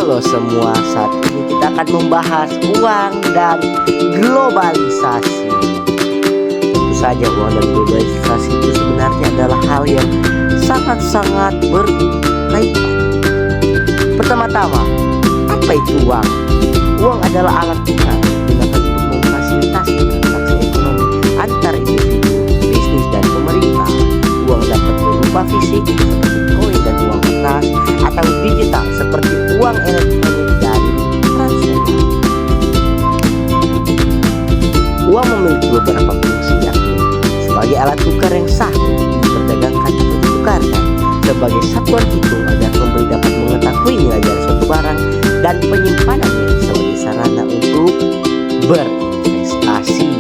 Halo semua, saat ini kita akan membahas uang dan globalisasi. Tentu saja uang dan globalisasi itu sebenarnya adalah hal yang sangat-sangat berkaitan. Pertama-tama, apa itu uang? Uang adalah alat tukar digunakan untuk memfasilitasi transaksi ekonomi antar individu, bisnis, dan pemerintah. Uang dapat berupa fisik seperti koin dan uang kertas, atau digital seperti uang elektronik dan transfer. Uang memiliki beberapa fungsi, yakni sebagai alat tukar yang sah untuk diperdagangkan atau ditukarkan, sebagai satuan hitung agar pembeli dapat mengetahui nilai dari suatu barang, dan penyimpanannya sebagai sarana untuk berinvestasi.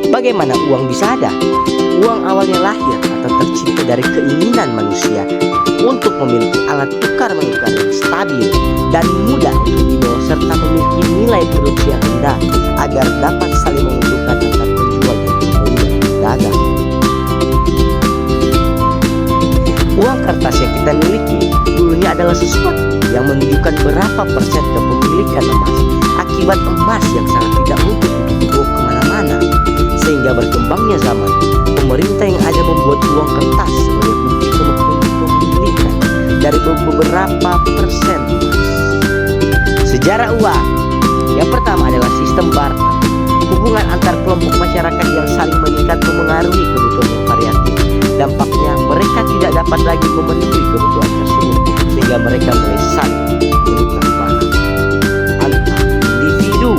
Bagaimana uang bisa ada? Uang awalnya lahir atau tercipta dari keinginan manusia untuk memiliki alat tukar menukar yang stabil dan mudah untuk dibawa, serta memiliki nilai produksi yang rendah agar dapat saling menguntungkan antar penjual dan pembeli dan pedagang. Uang kertas yang kita miliki dulunya adalah sesuatu yang menunjukkan berapa persen kepemilikan emas, akibat emas yang sangat tidak mudah untuk dibawa kemana-mana. Sehingga berkembangnya zaman, pemerintah yang ada membuat uang kertas sebagai bukti kepemilikan dari beberapa persen emas. Sejarah uang yang pertama adalah sistem barter. Hubungan antar kelompok masyarakat yang saling mengikat memengaruhi kebutuhan yang variatif. Dampaknya mereka tidak dapat lagi memenuhi kebutuhan tersebut, sehingga mereka mulai saling menukar barang antar individu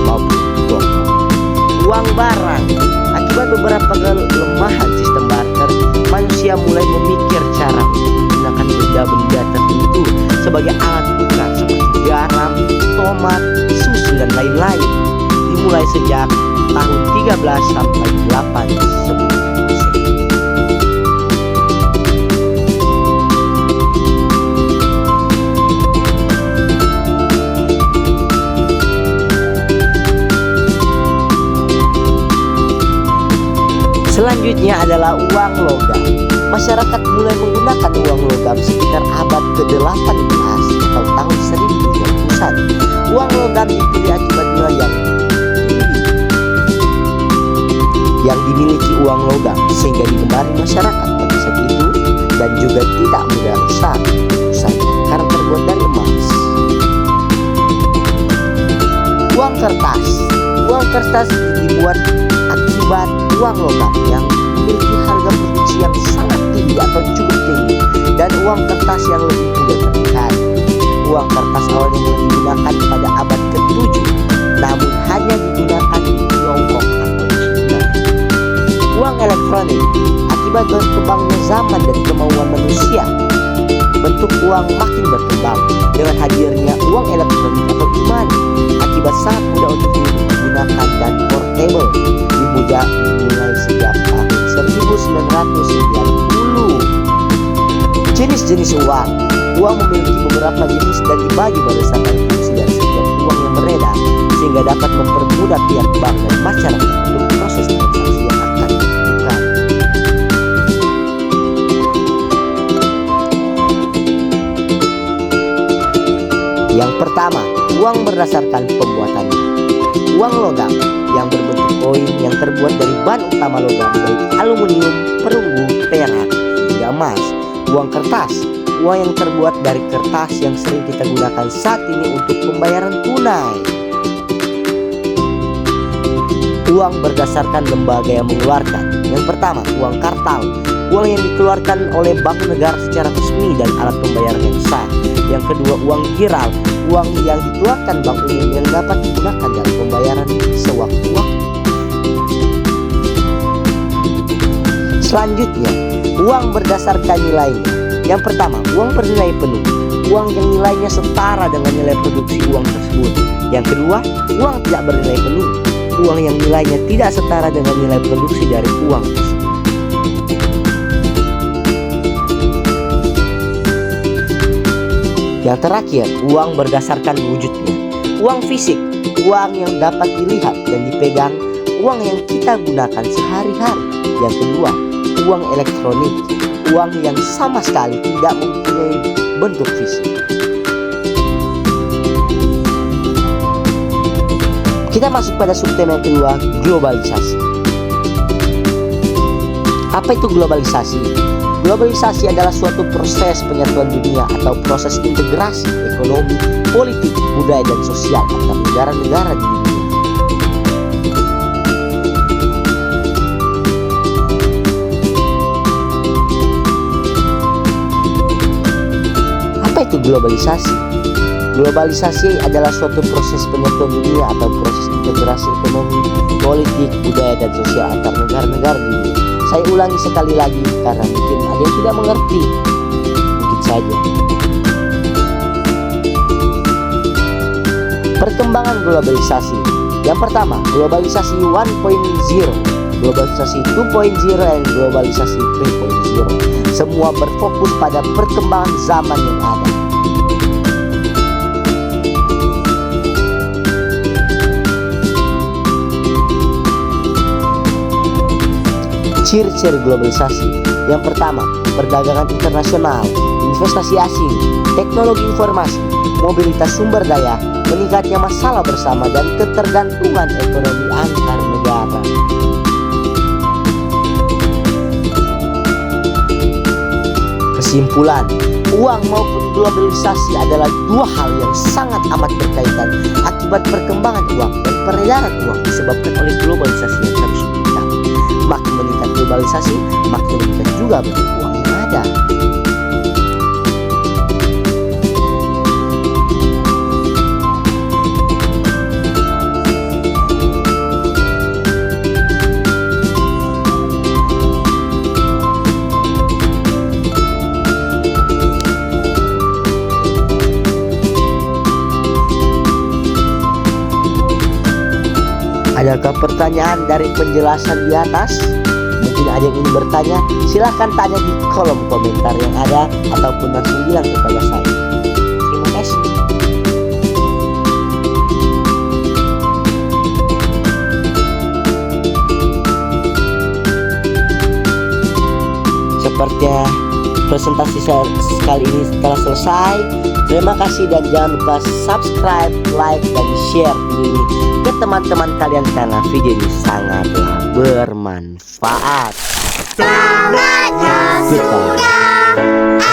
maupun kelompok. Uang barang. Akibat beberapa kelemahan sistem barter, manusia mulai memikir cara untuk menggunakan benda-benda tertentu sebagai alat tukar seperti garam, tomat, susu, dan lain-lain. Dimulai sejak tahun 13 sampai 8 sebelum Masehi. Selanjutnya adalah uang logam. Masyarakat mulai menggunakan uang logam sekitar abad ke-18 atau tahun 1030-an. Uang logam dipilih akibat nilai yang tinggi yang dimiliki uang logam, sehingga digemari masyarakat pada saat itu, dan juga tidak mudah rusak karena terbuat dari emas. Uang kertas. Uang kertas dibuat akibat uang logam yang memiliki harga produksi yang sangat tinggi atau cukup tinggi, dan uang kertas yang lebih mudah terlihat. Uang kertas awalnya mulai digunakan pada abad ke-7, namun hanya digunakan di Tiongkok atau China. Uang elektronik. Akibat berkembangnya zaman dan kemauan manusia, bentuk uang makin berkembang dengan hadirnya uang elektronik atau e-money. Akibat sangat mudah untuk digunakan dan portable, dimulai sejak tahun 1990. Jenis-jenis uang. Uang memiliki beberapa jenis dan dibagi berdasarkan fungsi dari setiap uang yang beredar, sehingga dapat mempermudah pihak bank dan masyarakat untuk proses transaksi yang akan dilakukan. Yang pertama, uang berdasarkan pembuatannya. Uang logam yang berbentuk koin yang terbuat dari bahan utama logam, baik aluminium, perunggu, perak, hingga emas. Uang kertas. Uang yang terbuat dari kertas yang sering kita gunakan saat ini untuk pembayaran tunai. Uang berdasarkan lembaga yang mengeluarkan. Yang pertama, uang kartal. Uang yang dikeluarkan oleh bank negara secara resmi dan alat pembayaran yang sah. Yang kedua, uang giral. Uang yang dikeluarkan bank umum yang dapat digunakan dalam pembayaran sewaktu-waktu. Selanjutnya, uang berdasarkan nilainya. Yang pertama, uang bernilai penuh. Uang yang nilainya setara dengan nilai produksi uang tersebut. Yang kedua, uang tidak bernilai penuh. Uang yang nilainya tidak setara dengan nilai produksi dari uang tersebut. Yang terakhir, uang berdasarkan wujudnya. Uang fisik, uang yang dapat dilihat dan dipegang, uang yang kita gunakan sehari-hari. Yang kedua, uang elektronik, uang yang sama sekali tidak mempunyai bentuk fisik. Kita masuk pada subtema yang kedua, globalisasi. Apa itu globalisasi? Globalisasi adalah suatu proses penyatuan dunia atau proses integrasi ekonomi, politik, budaya, dan sosial antar negara-negara di dunia. Apa itu globalisasi? Globalisasi adalah suatu proses penyatuan dunia atau proses integrasi ekonomi, politik, budaya, dan sosial antar negara-negara di dunia. Saya ulangi sekali lagi karena mungkin ada yang tidak mengerti. Mungkin saja. Perkembangan globalisasi. Yang pertama, globalisasi 1.0, globalisasi 2.0, dan globalisasi 3.0. Semua berfokus pada perkembangan zaman yang ada. Ciri-ciri globalisasi. Yang pertama, perdagangan internasional, investasi asing, teknologi informasi, mobilitas sumber daya, meningkatnya masalah bersama, dan ketergantungan ekonomi antar negara. Kesimpulan, uang maupun globalisasi adalah dua hal yang sangat amat berkaitan. Akibat perkembangan uang dan peredaran uang disebabkan oleh globalisasi yang terus meningkat. Makin meningkat globalisasi, makin meningkat juga bentuk uang yang ada. Adakah pertanyaan dari penjelasan di atas? Mungkin ada yang ingin bertanya, silahkan tanya di kolom komentar yang ada ataupun langsung bilang kepada saya. Terima kasih. Sepertinya presentasi saya kali ini telah selesai. Terima kasih dan jangan lupa subscribe, like, dan share video ini ke teman-teman kalian karena video ini sangatlah bermanfaat. Sahabatnya sudah